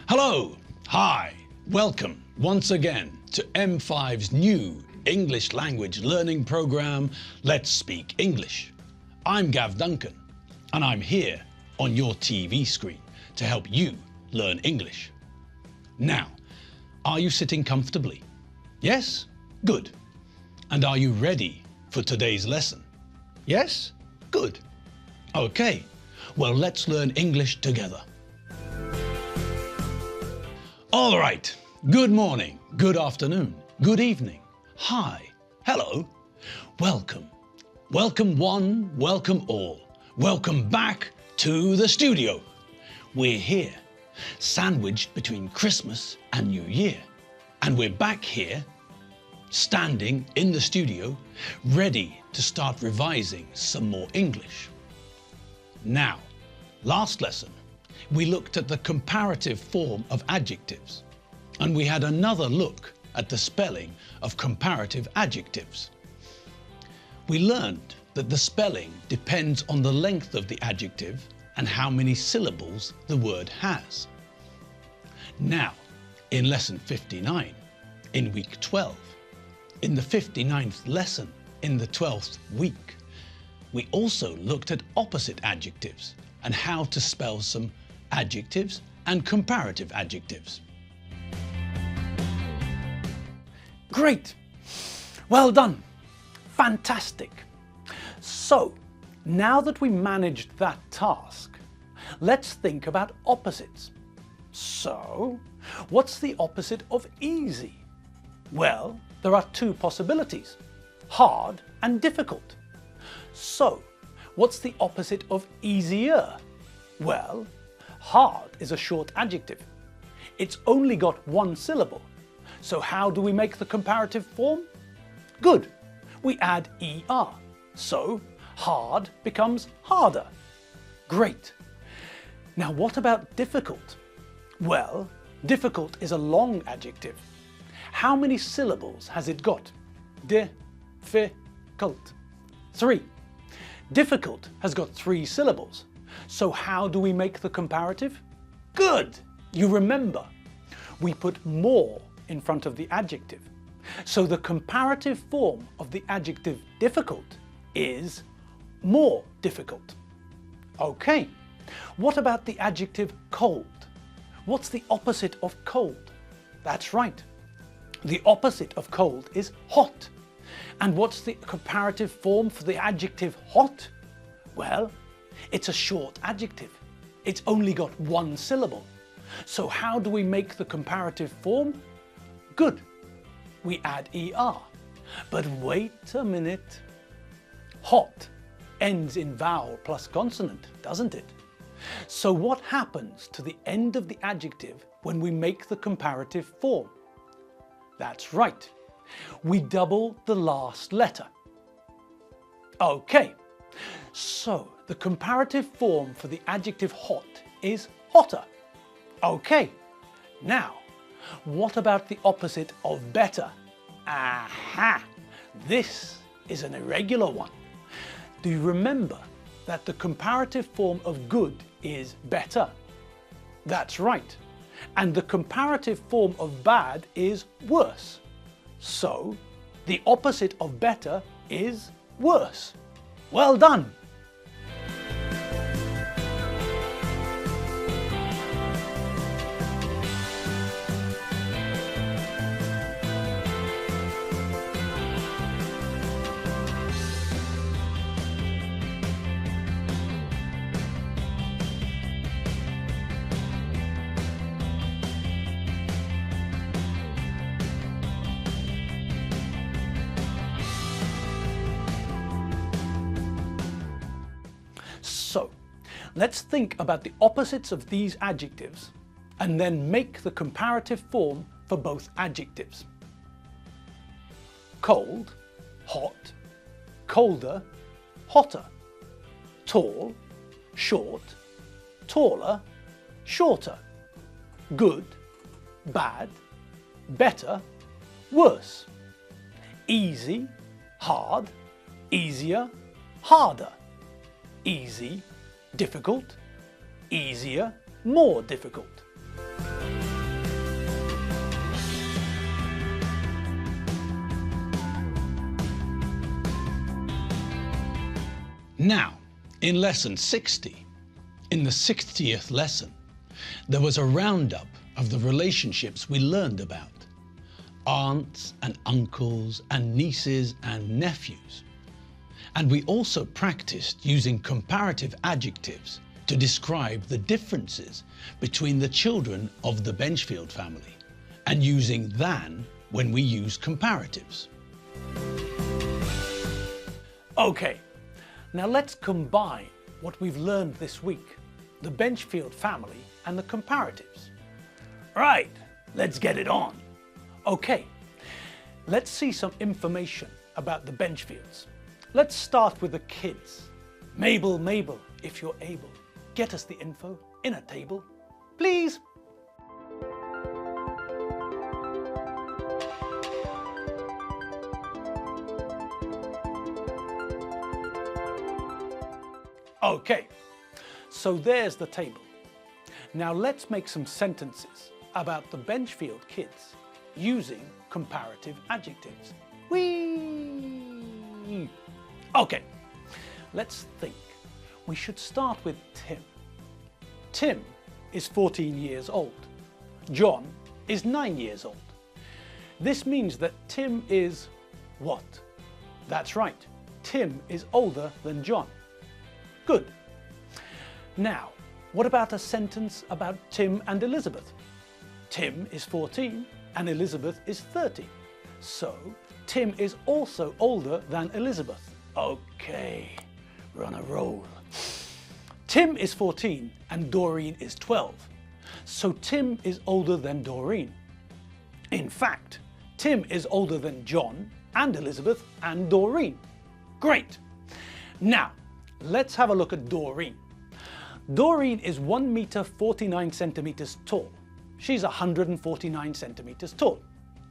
Hello, hi, welcome once again to M5's new English language learning program, Let's Speak English. I'm Gav Duncan and I'm here on your TV screen to help you learn English. Now, are you sitting comfortably? Yes? Good. And are you ready for today's lesson? Yes? Good. Okay, well, let's learn English together. All right, good morning, good afternoon, good evening, hi, hello, welcome. Welcome one, welcome all. Welcome back to the studio. We're here, sandwiched between Christmas and New Year. And we're back here, standing in the studio, ready to start revising some more English. Now, last lesson, we looked at the comparative form of adjectives, and we had another look at the spelling of comparative adjectives. We learned that the spelling depends on the length of the adjective and how many syllables the word has. Now, in lesson 59, in week 12, in the 59th lesson in the 12th week, we also looked at opposite adjectives and how to spell some adjectives and comparative adjectives. Great! Well done! Fantastic! So, now that we managed that task, let's think about opposites. So, what's the opposite of easy? Well, there are two possibilities, hard and difficult. So, what's the opposite of easier? Well, hard is a short adjective. It's only got one syllable. So how do we make the comparative form? Good. We add er. So hard becomes harder. Great. Now what about difficult? Well, difficult is a long adjective. How many syllables has it got? Difficult. 3. Difficult has got 3 syllables. So how do we make the comparative? Good! You remember. We put more in front of the adjective. So the comparative form of the adjective difficult is more difficult. Okay, what about the adjective cold? What's the opposite of cold? That's right. The opposite of cold is hot. And what's the comparative form for the adjective hot? Well, it's a short adjective. It's only got one syllable. So how do we make the comparative form? Good. We add er. But wait a minute. Hot ends in vowel plus consonant, doesn't it? So what happens to the end of the adjective when we make the comparative form? That's right. We double the last letter. Okay. So the comparative form for the adjective hot is hotter. Okay, now what about the opposite of better? Aha! This is an irregular one. Do you remember that the comparative form of good is better? That's right. And the comparative form of bad is worse. So the opposite of better is worse. Well done! So, let's think about the opposites of these adjectives and then make the comparative form for both adjectives. Cold, hot, colder, hotter. Tall, short, taller, shorter. Good, bad, better, worse. Easy, hard, easier, harder. Easy, difficult, easier, more difficult. Now, in lesson 60, in the 60th lesson, there was a roundup of the relationships we learned about. Aunts and uncles and nieces and nephews. And we also practiced using comparative adjectives to describe the differences between the children of the Benchfield family, and using than when we use comparatives. Okay, now let's combine what we've learned this week, the Benchfield family and the comparatives. Right, let's get it on. Okay, let's see some information about the Benchfields. Let's start with the kids. Mabel, if you're able, get us the info in a table, please. Okay, so there's the table. Now let's make some sentences about the Benchfield kids using comparative adjectives. Whee! Okay, let's think. We should start with Tim. Tim is 14 years old. John is 9 years old. This means that Tim is what? That's right, Tim is older than John. Good. Now, what about a sentence about Tim and Elizabeth? Tim is 14 and Elizabeth is 30. So, Tim is also older than Elizabeth. Okay, we're on a roll. Tim is 14 and Doreen is 12. So Tim is older than Doreen. In fact, Tim is older than John and Elizabeth and Doreen. Great. Now, let's have a look at Doreen. Doreen is 1 meter 49 centimeters tall. She's 149 centimeters tall.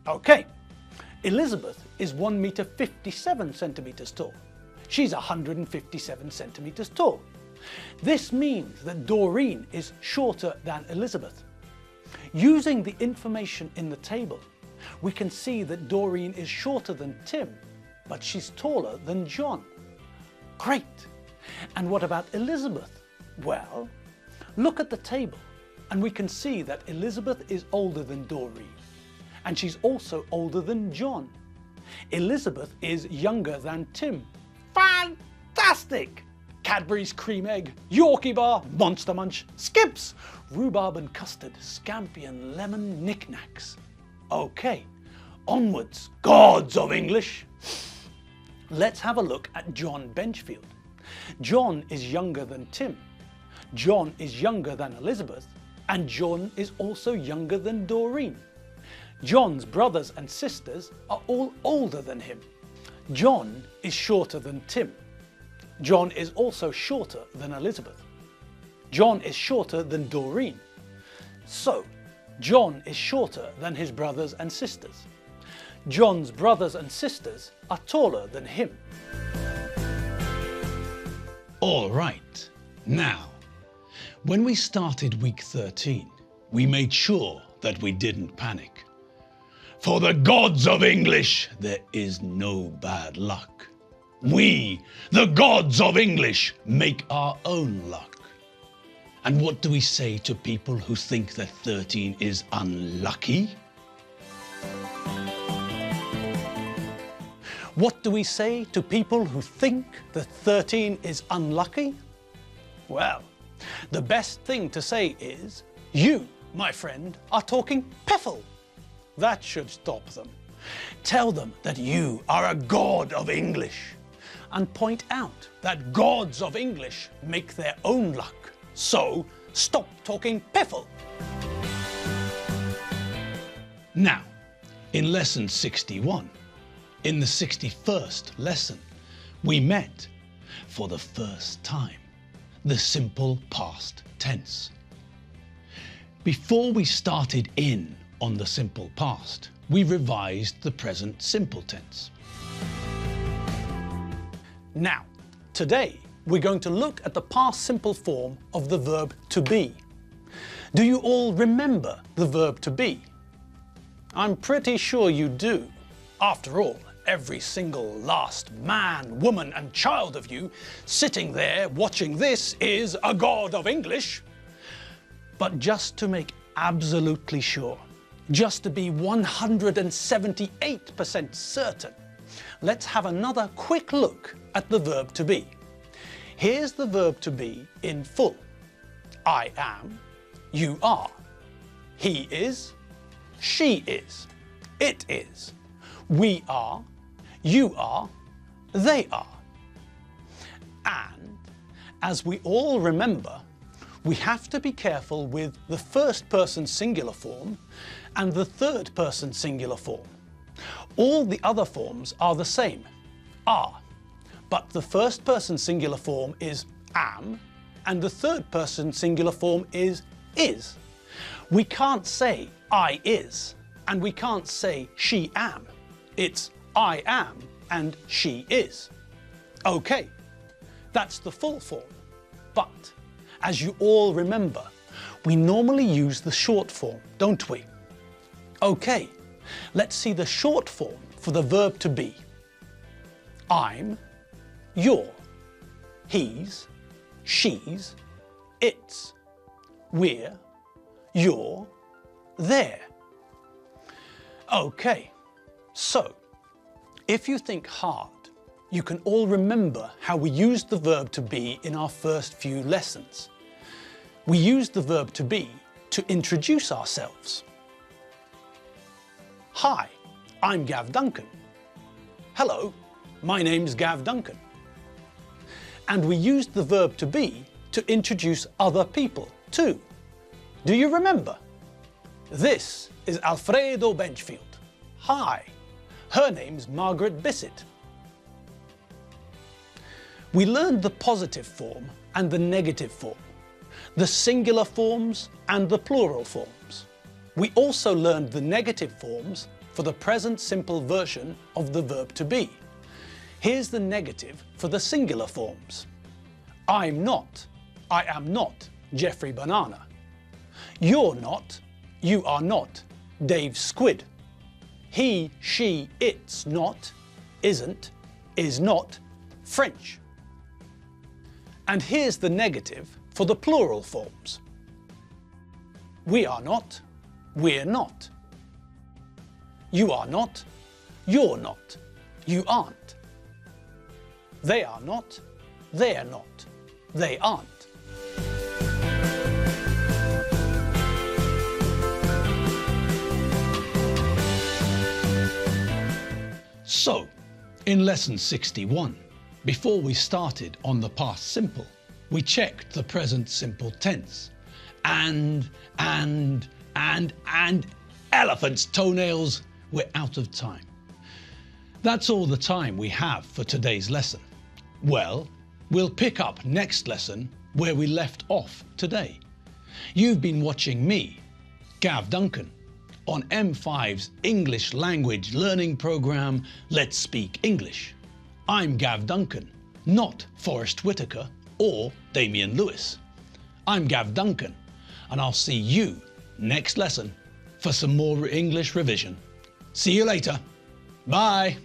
Okay. Elizabeth is 1 meter 57 centimeters tall. She's 157 centimeters tall. This means that Doreen is shorter than Elizabeth. Using the information in the table, we can see that Doreen is shorter than Tim, but she's taller than John. Great! And what about Elizabeth? Well, look at the table and we can see that Elizabeth is older than Doreen, and she's also older than John. Elizabeth is younger than Tim. Fantastic! Cadbury's cream egg, Yorkie bar, Monster Munch, Skips, rhubarb and custard, scampi and lemon knickknacks. Okay, onwards, gods of English. Let's have a look at John Benchfield. John is younger than Tim. John is younger than Elizabeth, and John is also younger than Doreen. John's brothers and sisters are all older than him. John is shorter than Tim. John is also shorter than Elizabeth. John is shorter than Doreen. So, John is shorter than his brothers and sisters. John's brothers and sisters are taller than him. All right, now, when we started week 13, we made sure that we didn't panic. For the gods of English, there is no bad luck. We, the gods of English, make our own luck. And what do we say to people who think that 13 is unlucky? What do we say to people who think that 13 is unlucky? Well, the best thing to say is, you, my friend, are talking piffle. That should stop them. Tell them that you are a god of English, and point out that gods of English make their own luck. So, stop talking piffle. Now, in lesson 61, in the 61st lesson, we met, for the first time, the simple past tense. Before we started in on the simple past, we revised the present simple tense. Now, today we're going to look at the past simple form of the verb to be. Do you all remember the verb to be? I'm pretty sure you do. After all, every single last man, woman and child of you sitting there watching this is a god of English. But just to make absolutely sure, just to be 178% certain, let's have another quick look at the verb to be. Here's the verb to be in full. I am, you are, he is, she is, it is, we are, you are, they are. And, as we all remember, we have to be careful with the first person singular form and the third person singular form. All the other forms are the same, are, but the first person singular form is am and the third person singular form is. We can't say I is and we can't say she am. It's I am and she is. Okay, that's the full form, but as you all remember, we normally use the short form, don't we? Okay, let's see the short form for the verb to be. I'm, you're, he's, she's, it's, we're, you're, they're. Okay, so if you think hard, you can all remember how we used the verb to be in our first few lessons. We used the verb to be to introduce ourselves. Hi, I'm Gav Duncan. Hello, my name's Gav Duncan. And we used the verb to be to introduce other people too. Do you remember? This is Alfredo Benchfield. Hi, her name's Margaret Bissett. We learned the positive form and the negative form, the singular forms and the plural forms. We also learned the negative forms for the present simple version of the verb to be. Here's the negative for the singular forms. I am not, Jeffrey Banana. You're not, you are not, Dave Squid. He, she, it's not, isn't, is not, French. And here's the negative for the plural forms. We are not, we're not. You are not, you're not, you aren't. They are not, they're not, they aren't. So, in lesson 61, before we started on the past simple, we checked the present simple tense. And elephant's toenails, we're out of time. That's all the time we have for today's lesson. Well, we'll pick up next lesson where we left off today. You've been watching me, Gav Duncan, on M5's English language learning program, Let's Speak English. I'm Gav Duncan, not Forrest Whitaker or Damian Lewis. I'm Gav Duncan, and I'll see you next lesson for some more English revision. See you later. Bye.